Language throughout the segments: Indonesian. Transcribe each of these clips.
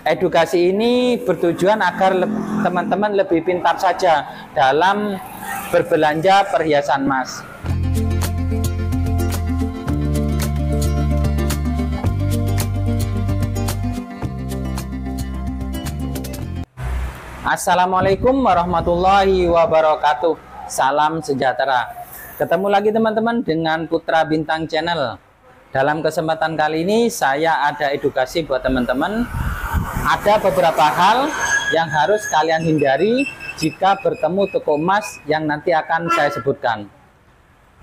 Edukasi ini bertujuan agar teman-teman lebih pintar saja dalam berbelanja perhiasan emas. Assalamualaikum warahmatullahi wabarakatuh. Salam sejahtera. Ketemu lagi teman-teman dengan Putra Bintang Channel. Dalam kesempatan kali ini saya ada edukasi buat teman-teman. Ada beberapa hal yang harus kalian hindari jika bertemu toko emas yang nanti akan saya sebutkan.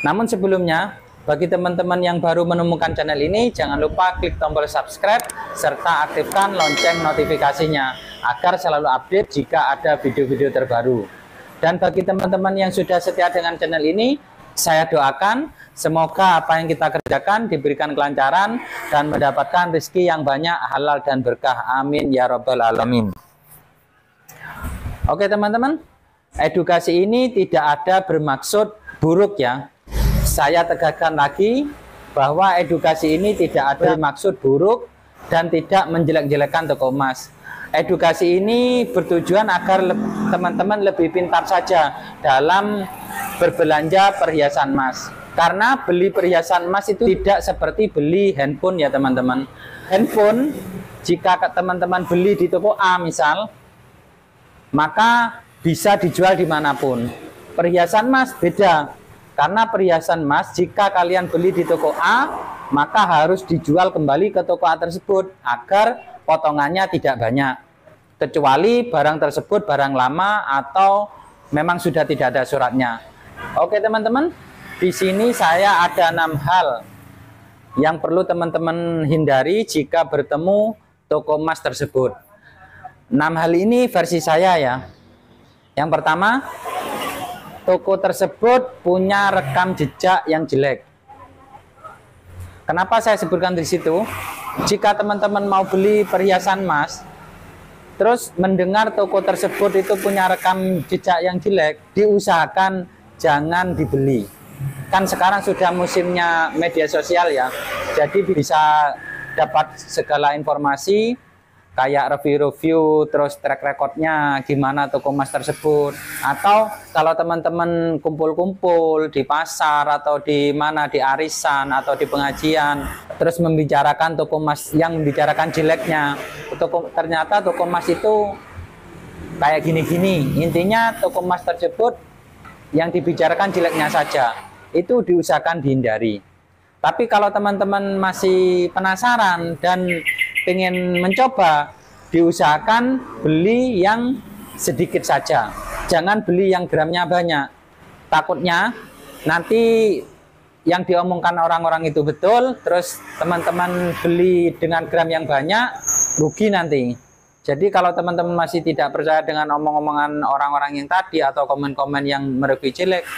Namun sebelumnya, bagi teman-teman yang baru menemukan channel ini, jangan lupa klik tombol subscribe serta aktifkan lonceng notifikasinya agar selalu update jika ada video-video terbaru. Dan bagi teman-teman yang sudah setia dengan channel ini, saya doakan semoga apa yang kita kerjakan diberikan kelancaran dan mendapatkan rezeki yang banyak, halal dan berkah. Amin ya rabbal alamin. Oke teman-teman, edukasi ini tidak ada bermaksud buruk ya. Saya tegaskan lagi bahwa edukasi ini tidak ada maksud buruk dan tidak menjelek-jelekan toko emas. Edukasi ini bertujuan agar teman-teman lebih pintar saja dalam berbelanja perhiasan emas. Karena beli perhiasan emas itu tidak seperti beli handphone ya teman-teman. Handphone, jika teman-teman beli di toko A misal, maka bisa dijual dimanapun. Perhiasan emas beda. Karena perhiasan emas, jika kalian beli di toko A, maka harus dijual kembali ke toko A tersebut agar potongannya tidak banyak. Kecuali barang tersebut barang lama atau memang sudah tidak ada suratnya. Oke teman-teman, di sini saya ada 6 hal yang perlu teman-teman hindari jika bertemu toko emas tersebut. 6 hal ini versi saya ya. Yang pertama, toko tersebut punya rekam jejak yang jelek. Kenapa saya sebutkan di situ? Jika teman-teman mau beli perhiasan emas, terus mendengar toko tersebut itu punya rekam jejak yang jelek, diusahakan jangan dibeli. Kan sekarang sudah musimnya media sosial ya, jadi bisa dapat segala informasi kayak review-review, terus track recordnya gimana toko emas tersebut. Atau kalau teman-teman kumpul-kumpul di pasar atau di mana, di arisan atau di pengajian, terus membicarakan toko emas yang membicarakan jeleknya, ternyata toko emas itu kayak gini-gini. Intinya toko emas tersebut yang dibicarakan jeleknya saja, itu diusahakan dihindari. Tapi kalau teman-teman masih penasaran dan ingin mencoba, diusahakan beli yang sedikit saja. Jangan beli yang gramnya banyak. Takutnya nanti yang diomongkan orang-orang itu betul, terus teman-teman beli dengan gram yang banyak, rugi nanti. Jadi kalau teman-teman masih tidak percaya dengan omong-omongan orang-orang yang tadi atau komen-komen yang mereview jelek,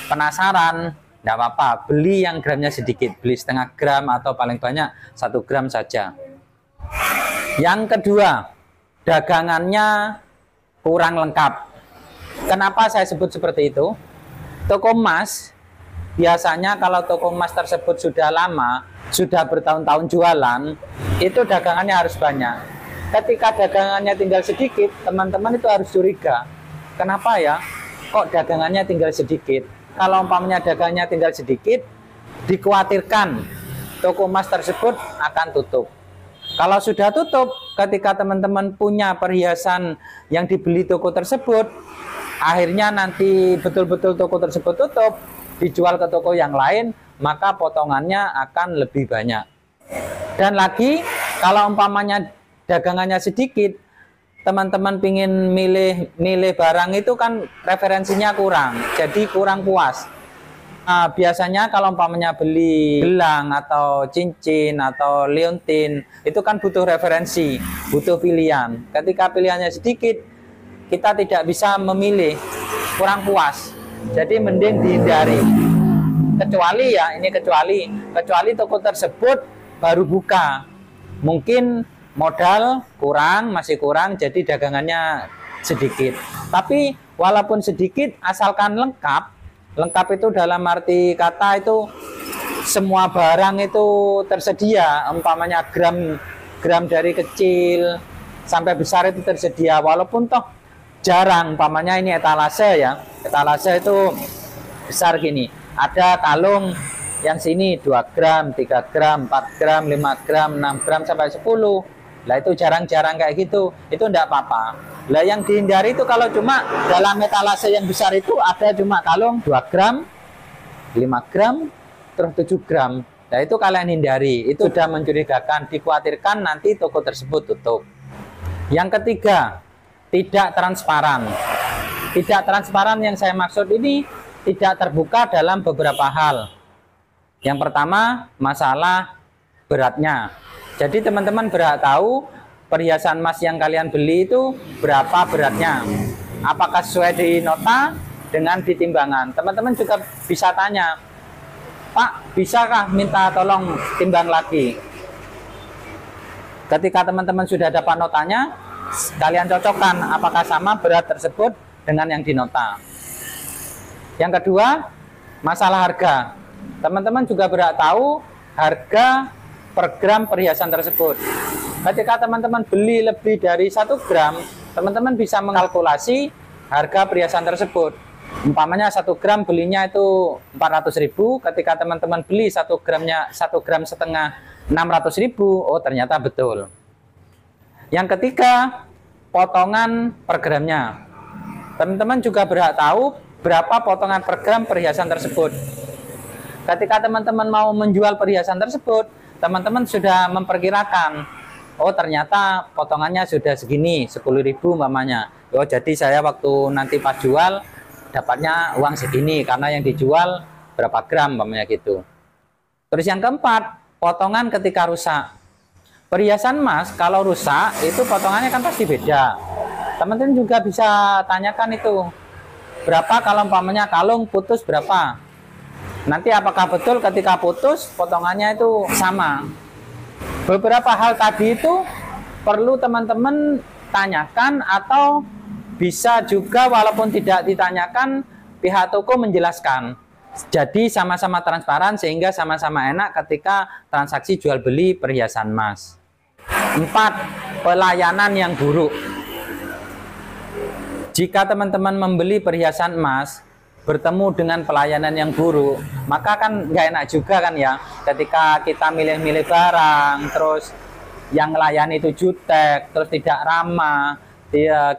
penasaran, tidak apa-apa, beli yang gramnya sedikit, beli setengah gram atau paling banyak 1 gram saja. Yang kedua, dagangannya kurang lengkap. Kenapa saya sebut seperti itu? Toko emas, biasanya kalau toko emas tersebut sudah lama, sudah bertahun-tahun jualan, itu dagangannya harus banyak. Ketika dagangannya tinggal sedikit, teman-teman itu harus curiga. Kenapa ya? Kok dagangannya tinggal sedikit? Kalau umpamanya dagangannya tinggal sedikit, dikhawatirkan toko emas tersebut akan tutup. Kalau sudah tutup, ketika teman-teman punya perhiasan yang dibeli toko tersebut, akhirnya nanti betul-betul toko tersebut tutup, dijual ke toko yang lain, maka potongannya akan lebih banyak. Dan lagi, kalau umpamanya dagangannya sedikit, teman-teman pingin milih barang itu kan referensinya kurang, jadi kurang puas. Nah, biasanya kalau umpamanya beli gelang atau cincin atau liontin, itu kan butuh referensi, butuh pilihan. Ketika pilihannya sedikit, kita tidak bisa memilih, kurang puas. Jadi mending dihindari. Kecuali ya, ini kecuali toko tersebut baru buka. Mungkin modal kurang, masih kurang, jadi dagangannya sedikit. Tapi walaupun sedikit, asalkan lengkap. Lengkap itu dalam arti kata itu semua barang itu tersedia, umpamanya gram dari kecil sampai besar itu tersedia, walaupun toh jarang. Umpamanya ini etalase ya, etalase itu besar gini, ada kalung yang sini 2 gram, 3 gram, 4 gram, 5 gram, 6 gram sampai 10. Lah itu jarang-jarang kayak gitu, itu enggak apa-apa. Lah yang dihindari itu kalau cuma dalam etalase yang besar itu ada cuma kalung 2 gram, 5 gram, terus 7 gram. Nah itu kalian hindari, itu sudah mencurigakan, dikhawatirkan nanti toko tersebut tutup. Yang ketiga, tidak transparan. Tidak transparan yang saya maksud ini tidak terbuka dalam beberapa hal. Yang pertama, masalah beratnya. Jadi teman-teman berhak tahu perhiasan emas yang kalian beli itu berapa beratnya. Apakah sesuai di nota dengan di timbangan. Teman-teman juga bisa tanya, Pak, bisakah minta tolong timbang lagi? Ketika teman-teman sudah dapat notanya, kalian cocokkan apakah sama berat tersebut dengan yang di nota. Yang kedua, masalah harga. Teman-teman juga berhak tahu harga per gram perhiasan tersebut. Ketika teman-teman beli lebih dari 1 gram, teman-teman bisa mengkalkulasi harga perhiasan tersebut. Umpamanya 1 gram belinya itu 400.000, ketika teman-teman beli 1 gramnya 1 gram setengah 600.000, oh ternyata betul. Yang ketiga, potongan per gramnya. Teman-teman juga berhak tahu berapa potongan per gram perhiasan tersebut. Ketika teman-teman mau menjual perhiasan tersebut, teman-teman sudah memperkirakan, oh ternyata potongannya sudah segini, 10.000 umpamanya. Oh jadi saya waktu nanti pas jual dapatnya uang segini karena yang dijual berapa gram umpamanya gitu. Terus yang keempat, potongan ketika rusak. Perhiasan emas kalau rusak itu potongannya kan pasti beda. Teman-teman juga bisa tanyakan itu, berapa kalau umpamanya kalung putus berapa. Nanti apakah betul ketika putus potongannya itu sama. Beberapa hal tadi itu perlu teman-teman tanyakan, atau bisa juga walaupun tidak ditanyakan, pihak toko menjelaskan. Jadi sama-sama transparan sehingga sama-sama enak ketika transaksi jual beli perhiasan emas. 4. Pelayanan yang buruk. Jika teman-teman membeli perhiasan emas bertemu dengan pelayanan yang buruk, maka kan nggak enak juga kan ya, ketika kita milih-milih barang terus yang melayani itu jutek, terus tidak ramah,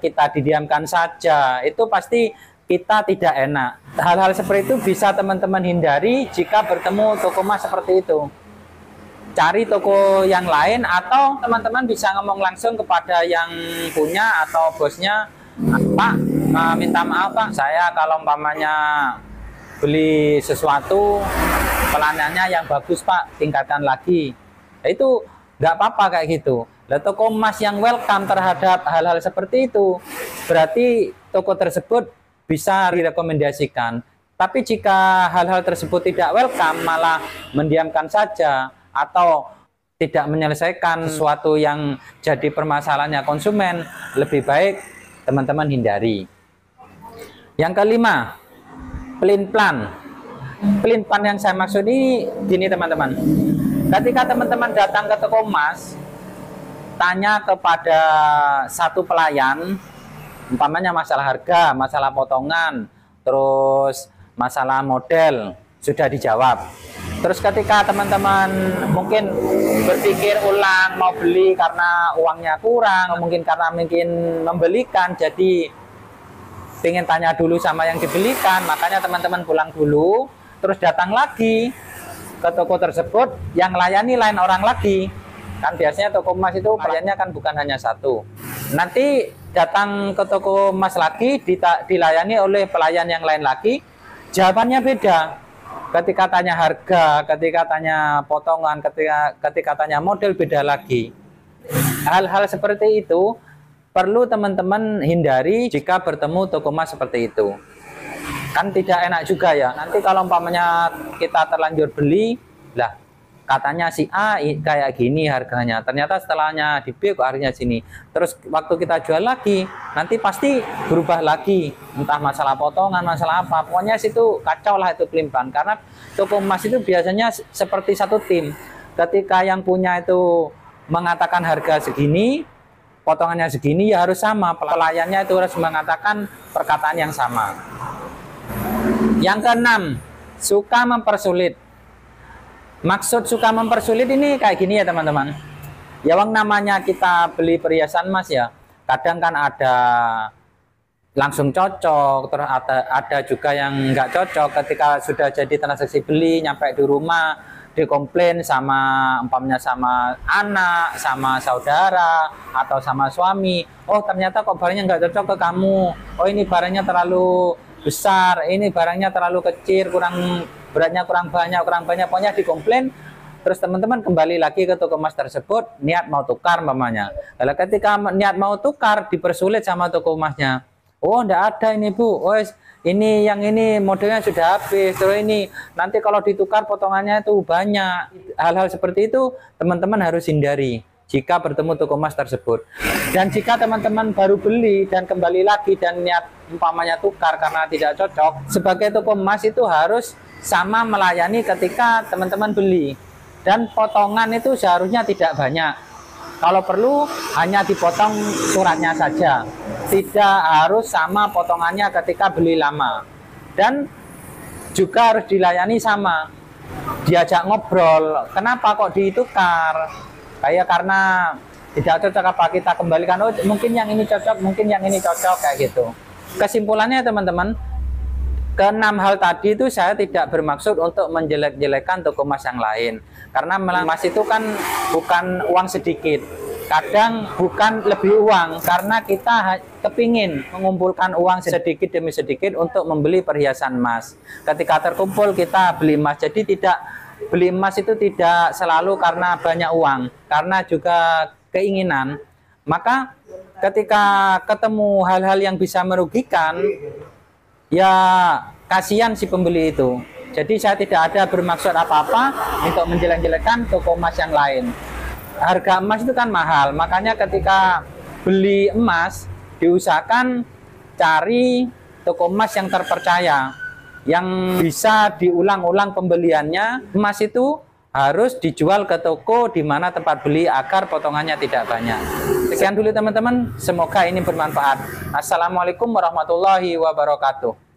kita didiamkan saja, itu pasti kita tidak enak. Hal-hal seperti itu bisa teman-teman hindari jika bertemu toko emas seperti itu. Cari toko yang lain, atau teman-teman bisa ngomong langsung kepada yang punya atau bosnya, Pak, minta maaf Pak, saya kalau umpamanya beli sesuatu pelayanannya yang bagus Pak, tingkatkan lagi. Nah, itu nggak apa-apa kayak gitu. Nah, toko emas yang welcome terhadap hal-hal seperti itu, berarti toko tersebut bisa direkomendasikan. Tapi jika hal-hal tersebut tidak welcome, malah mendiamkan saja atau tidak menyelesaikan sesuatu yang jadi permasalahannya konsumen, lebih baik teman-teman hindari. Yang kelima, pelin-plan. Pelin-plan yang saya maksud ini gini teman-teman. Ketika teman-teman datang ke toko emas, tanya kepada satu pelayan, umpamanya masalah harga, masalah potongan, terus masalah model, sudah dijawab. Terus ketika teman-teman mungkin berpikir ulang mau beli karena uangnya kurang, mungkin karena membelikan, jadi pengen tanya dulu sama yang dibelikan, makanya teman-teman pulang dulu, terus datang lagi ke toko tersebut yang layani lain orang lagi. Kan biasanya toko emas itu pelayannya kan bukan hanya satu. Nanti datang ke toko emas lagi, dilayani oleh pelayan yang lain lagi, jawabannya beda. Ketika tanya harga, ketika tanya potongan, ketika tanya model, beda lagi. Hal-hal seperti itu perlu teman-teman hindari jika bertemu toko emas seperti itu. Kan tidak enak juga ya. Nanti kalau umpamanya kita terlanjur beli, lah katanya si A kayak gini harganya, ternyata setelahnya di B kok harganya sini. Terus waktu kita jual lagi, nanti pasti berubah lagi, entah masalah potongan, masalah apa, pokoknya situ kacau lah itu pelin-pelan. Karena toko emas itu biasanya seperti satu tim. Ketika yang punya itu mengatakan harga segini, potongannya segini ya harus sama, pelayannya itu harus mengatakan perkataan yang sama. Yang keenam, suka mempersulit. Maksud suka mempersulit ini kayak gini ya teman-teman. Ya wong namanya kita beli perhiasan emas ya, kadang kan ada langsung cocok, terus ada juga yang nggak cocok ketika sudah jadi transaksi beli, nyampe di rumah dikomplain sama umpamanya sama anak, sama saudara, atau sama suami. Oh ternyata kok barangnya nggak cocok ke kamu. Oh ini barangnya terlalu besar, ini barangnya terlalu kecil, beratnya kurang banyak, pokoknya dikomplain. Terus teman-teman kembali lagi ke toko emas tersebut, niat mau tukar mamanya. Kalau ketika niat mau tukar dipersulit sama toko emasnya. Oh enggak ada ini Bu, oh ini yang ini modelnya sudah habis, terus ini nanti kalau ditukar potongannya itu banyak. Hal-hal seperti itu teman-teman harus hindari jika bertemu toko emas tersebut. Dan jika teman-teman baru beli dan kembali lagi dan niat umpamanya tukar karena tidak cocok, sebagai toko emas itu harus sama melayani ketika teman-teman beli. Dan potongan itu seharusnya tidak banyak. Kalau perlu hanya dipotong suratnya saja. Tidak harus sama potongannya ketika beli lama. Dan juga harus dilayani sama. Diajak ngobrol. Kenapa kok ditukar? Kayak karena tidak cocok apa kita kembalikan. Oh mungkin yang ini cocok, mungkin yang ini cocok kayak gitu. Kesimpulannya teman-teman, keenam hal tadi itu saya tidak bermaksud untuk menjelek-jelekan toko emas yang lain. Karena emas itu kan bukan uang sedikit. Kadang bukan lebih uang, karena kita kepingin mengumpulkan uang sedikit demi sedikit untuk membeli perhiasan emas. Ketika terkumpul kita beli emas. Jadi tidak beli emas itu tidak selalu karena banyak uang, karena juga keinginan. Maka ketika ketemu hal-hal yang bisa merugikan, ya kasihan si pembeli itu. Jadi saya tidak ada bermaksud apa-apa untuk menjelek-jelekan toko emas yang lain. Harga emas itu kan mahal, makanya ketika beli emas diusahakan cari toko emas yang terpercaya, yang bisa diulang-ulang pembeliannya. Emas itu harus dijual ke toko di mana tempat beli agar potongannya tidak banyak. Sekian dulu teman-teman, semoga ini bermanfaat. Assalamualaikum warahmatullahi wabarakatuh.